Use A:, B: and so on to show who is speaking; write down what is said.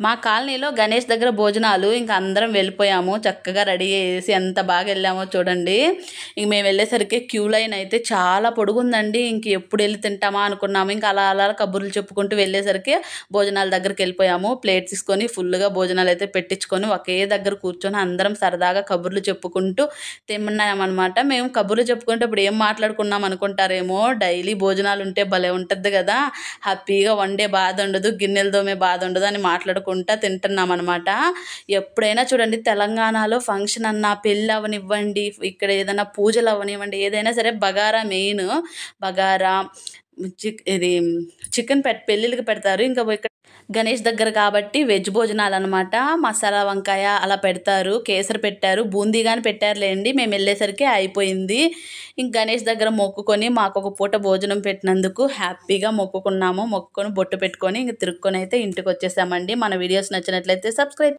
A: మా కాలనీలో గణేష్ దగ్గర భోజనాలు ఇంకా అందరం వెళ్ళిపోయాము. చక్కగా రెడీ చేసి ఎంత బాగా వెళ్ళామో చూడండి. ఇంక మేము వెళ్ళేసరికి క్యూ లైన్ అయితే చాలా పొడుగుందండి. ఇంక ఎప్పుడు వెళ్ళి తింటామా అనుకున్నాము. ఇంకా అలా అలా కబుర్లు చెప్పుకుంటూ వెళ్ళేసరికి భోజనాల దగ్గరికి వెళ్ళిపోయాము. ప్లేట్ తీసుకొని ఫుల్గా భోజనాలు అయితే పెట్టించుకొని ఒకే దగ్గర కూర్చొని అందరం సరదాగా కబుర్లు చెప్పుకుంటూ తిన్నామన్నమాట. మేము కబుర్లు చెప్పుకుంటే ఇప్పుడు ఏం మాట్లాడుకున్నాం అనుకుంటారేమో. డైలీ భోజనాలు ఉంటే భలే ఉంటుంది కదా, హ్యాపీగా వండే బాధ ఉండదు, గిన్నెలు దోమే బాధ ఉండదు అని మాట్లాడుకుంటా తింటున్నాం అనమాట. ఎప్పుడైనా చూడండి తెలంగాణలో ఫంక్షన్ అన్నా, పెళ్ళి అవనివ్వండి, ఇక్కడ ఏదైనా పూజలు అవనివ్వండి, ఏదైనా సరే బగారా మెయిన్. బగారా ఇది చికెన్ పెళ్ళిళ్ళకి పెడతారు. ఇంకా ఇక్కడ గణేష్ దగ్గర కాబట్టి వెజ్ భోజనాలు అనమాట. మసాలా వంకాయ అలా పెడతారు, కేసరి పెట్టారు, బూందీ కానీ పెట్టారులేండి. మేము వెళ్ళేసరికి అయిపోయింది. ఇంక గణేష్ దగ్గర మొక్కుకొని మాకు ఒక పూట భోజనం పెట్టినందుకు హ్యాపీగా మొక్కుకున్నాము. మొక్కుకొని బొట్టు పెట్టుకొని ఇంక తిరుక్కొని అయితే ఇంటికి వచ్చేసామండి. మన వీడియోస్ నచ్చినట్లయితే సబ్స్క్రైబ్